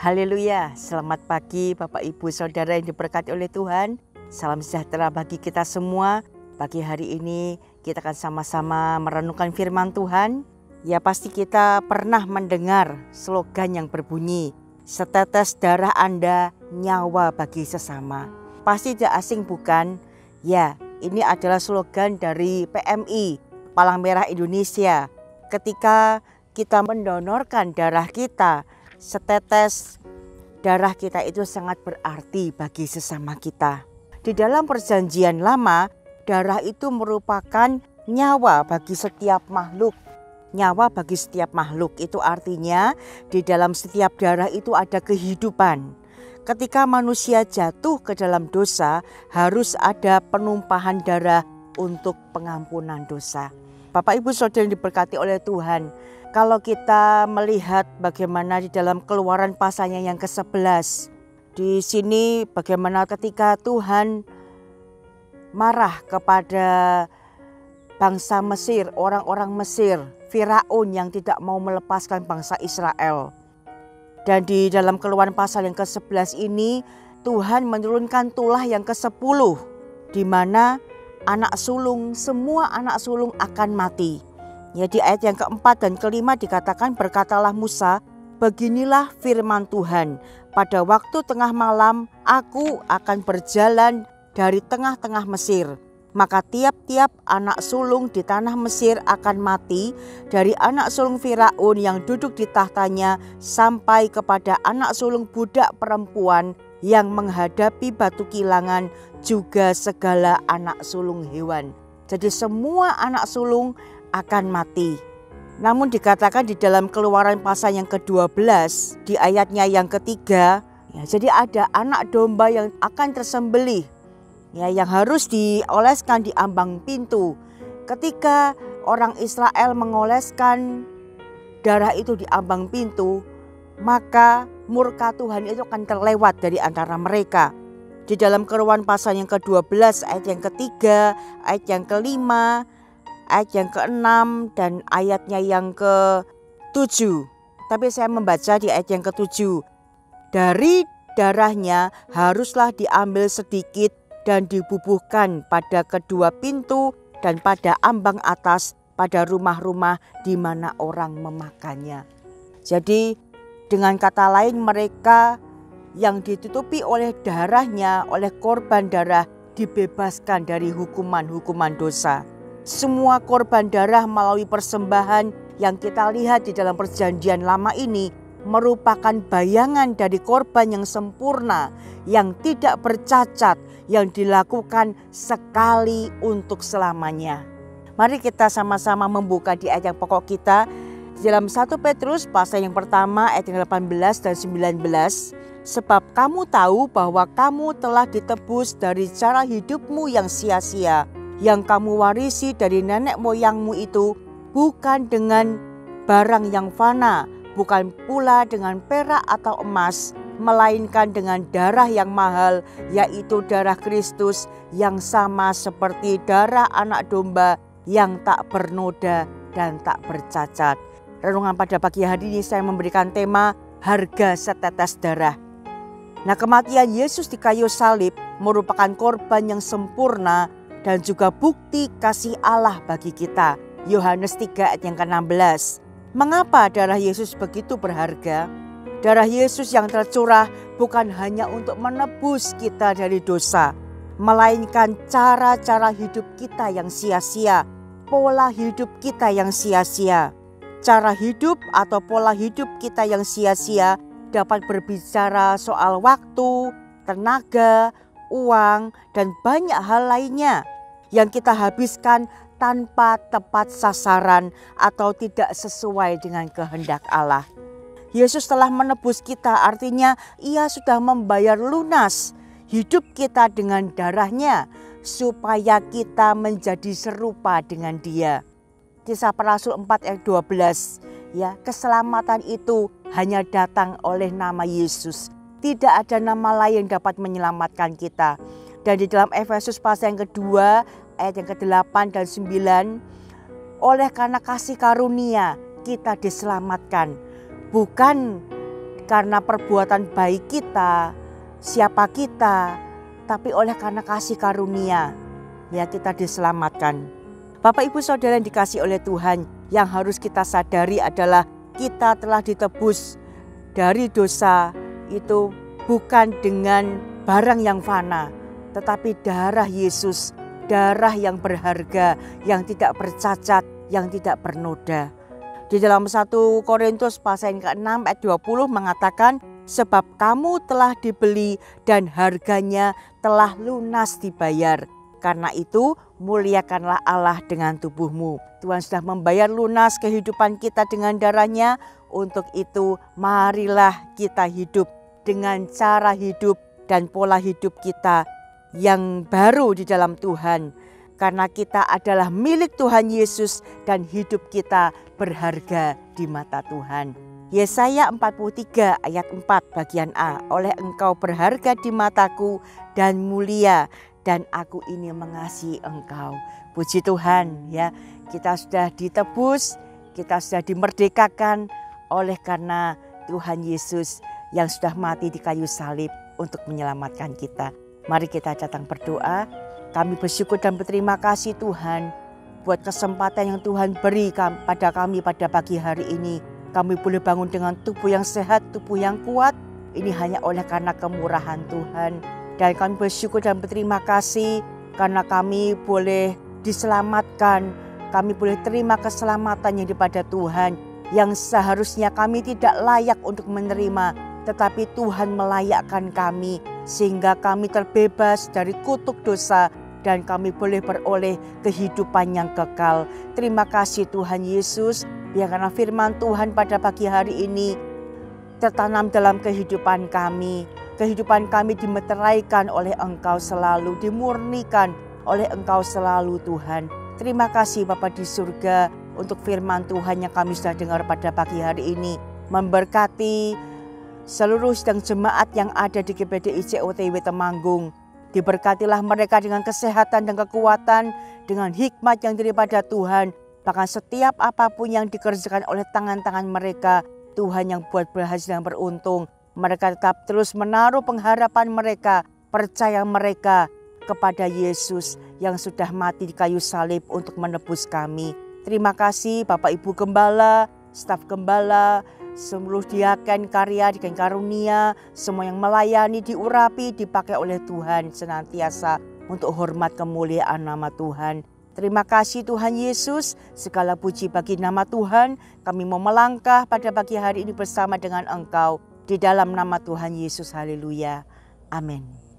Haleluya, selamat pagi Bapak Ibu Saudara yang diberkati oleh Tuhan. Salam sejahtera bagi kita semua. Pagi hari ini kita akan sama-sama merenungkan firman Tuhan. Ya, pasti kita pernah mendengar slogan yang berbunyi, setetes darah Anda nyawa bagi sesama. Pasti tidak asing bukan? Ya, ini adalah slogan dari PMI, Palang Merah Indonesia. Ketika kita mendonorkan darah kita, setetes darah kita itu sangat berarti bagi sesama kita. Di dalam perjanjian lama, darah itu merupakan nyawa bagi setiap makhluk. Nyawa bagi setiap makhluk itu artinya di dalam setiap darah itu ada kehidupan. Ketika manusia jatuh ke dalam dosa, harus ada penumpahan darah untuk pengampunan dosa. Bapak Ibu Saudara yang diberkati oleh Tuhan, kalau kita melihat bagaimana di dalam Keluaran pasalnya yang ke-11, di sini bagaimana ketika Tuhan marah kepada bangsa Mesir, orang-orang Mesir, Firaun yang tidak mau melepaskan bangsa Israel. Dan di dalam Keluaran pasal yang ke-11 ini, Tuhan menurunkan tulah yang ke-10, di mana anak sulung, semua anak sulung akan mati. Ya, di ayat yang keempat dan kelima dikatakan, berkatalah Musa, beginilah firman Tuhan, pada waktu tengah malam aku akan berjalan dari tengah-tengah Mesir. Maka tiap-tiap anak sulung di tanah Mesir akan mati, dari anak sulung Firaun yang duduk di tahtanya sampai kepada anak sulung budak perempuan yang menghadapi batu kilangan, juga segala anak sulung hewan. Jadi semua anak sulung akan mati. Namun dikatakan di dalam Keluaran pasal yang ke-12 di ayatnya yang ketiga, ya, jadi ada anak domba yang akan tersembelih, ya, yang harus dioleskan di ambang pintu. Ketika orang Israel mengoleskan darah itu di ambang pintu, maka murka Tuhan itu akan terlewat dari antara mereka. Di dalam Keluaran pasal yang ke-12 ayat yang ketiga, ayat yang kelima, ayat yang ke-6 dan ayatnya yang ke-7. Tapi saya membaca di ayat yang ke-7. Dari darahnya haruslah diambil sedikit dan dibubuhkan pada kedua pintu dan pada ambang atas pada rumah-rumah di mana orang memakannya. Jadi dengan kata lain, mereka yang ditutupi oleh darahnya, oleh korban darah, dibebaskan dari hukuman-hukuman dosa. Semua korban darah melalui persembahan yang kita lihat di dalam perjanjian lama ini merupakan bayangan dari korban yang sempurna, yang tidak bercacat, yang dilakukan sekali untuk selamanya. Mari kita sama-sama membuka di ayat yang pokok kita di dalam 1 Petrus pasal yang pertama ayat yang 18 dan 19. Sebab kamu tahu bahwa kamu telah ditebus dari cara hidupmu yang sia-sia, yang kamu warisi dari nenek moyangmu itu, bukan dengan barang yang fana, bukan pula dengan perak atau emas, melainkan dengan darah yang mahal, yaitu darah Kristus yang sama seperti darah anak domba yang tak bernoda dan tak bercacat. Renungan pada pagi hari ini saya memberikan tema harga setetes darah. Nah, kematian Yesus di kayu salib merupakan korban yang sempurna dan juga bukti kasih Allah bagi kita. Yohanes 3 ayat yang ke-16. Mengapa darah Yesus begitu berharga? Darah Yesus yang tercurah bukan hanya untuk menebus kita dari dosa, melainkan cara-cara hidup kita yang sia-sia, pola hidup kita yang sia-sia. Cara hidup atau pola hidup kita yang sia-sia dapat berbicara soal waktu, tenaga, uang, dan banyak hal lainnya yang kita habiskan tanpa tepat sasaran atau tidak sesuai dengan kehendak Allah. Yesus telah menebus kita, artinya Ia sudah membayar lunas hidup kita dengan darahnya supaya kita menjadi serupa dengan Dia. Kisah Para Rasul 4 ayat 12. Ya, keselamatan itu hanya datang oleh nama Yesus. Tidak ada nama lain yang dapat menyelamatkan kita. Dan di dalam Efesus pasal yang kedua ayat yang ke-8 dan 9, oleh karena kasih karunia kita diselamatkan, bukan karena perbuatan baik kita, siapa kita, tapi oleh karena kasih karunia, ya kita diselamatkan. Bapak Ibu Saudara yang dikasihi oleh Tuhan, yang harus kita sadari adalah kita telah ditebus dari dosa itu bukan dengan barang yang fana, tetapi darah Yesus, darah yang berharga, yang tidak bercacat, yang tidak bernoda. Di dalam 1 Korintus pasal yang ke-6 ayat 20 mengatakan, sebab kamu telah dibeli dan harganya telah lunas dibayar. Karena itu muliakanlah Allah dengan tubuhmu. Tuhan sudah membayar lunas kehidupan kita dengan darahnya. Untuk itu marilah kita hidup dengan cara hidup dan pola hidup kita yang baru di dalam Tuhan. Karena kita adalah milik Tuhan Yesus dan hidup kita berharga di mata Tuhan. Yesaya 43 ayat 4 bagian A. Oleh engkau berharga di mataku dan mulia, dan aku ini mengasihi engkau. Puji Tuhan ya, kita sudah ditebus, kita sudah dimerdekakan oleh karena Tuhan Yesus yang sudah mati di kayu salib untuk menyelamatkan kita. Mari kita datang berdoa. Kami bersyukur dan berterima kasih Tuhan buat kesempatan yang Tuhan beri pada kami pada pagi hari ini. Kami boleh bangun dengan tubuh yang sehat, tubuh yang kuat. Ini hanya oleh karena kemurahan Tuhan. Dan kami bersyukur dan berterima kasih karena kami boleh diselamatkan. Kami boleh terima keselamatan yang daripada Tuhan. Yang seharusnya kami tidak layak untuk menerima. Tetapi Tuhan melayakkan kami. Sehingga kami terbebas dari kutuk dosa. Dan kami boleh beroleh kehidupan yang kekal. Terima kasih Tuhan Yesus. Ya, karena firman Tuhan pada pagi hari ini tertanam dalam kehidupan kami. Kehidupan kami dimeteraikan oleh Engkau selalu, dimurnikan oleh Engkau selalu Tuhan. Terima kasih Bapa di surga untuk firman Tuhan yang kami sudah dengar pada pagi hari ini. Memberkati seluruh sidang jemaat yang ada di GPDI COTW Temanggung. Diberkatilah mereka dengan kesehatan dan kekuatan, dengan hikmat yang daripada Tuhan. Bahkan setiap apapun yang dikerjakan oleh tangan-tangan mereka, Tuhan yang buat berhasil dan beruntung. Mereka tetap terus menaruh pengharapan mereka, percaya mereka kepada Yesus yang sudah mati di kayu salib untuk menebus kami. Terima kasih Bapak Ibu Gembala, staf Gembala, seluruh diaken karya, diaken karunia, semua yang melayani, diurapi, dipakai oleh Tuhan senantiasa untuk hormat kemuliaan nama Tuhan. Terima kasih Tuhan Yesus, segala puji bagi nama Tuhan. Kami mau melangkah pada pagi hari ini bersama dengan Engkau. Di dalam nama Tuhan Yesus, haleluya. Amin.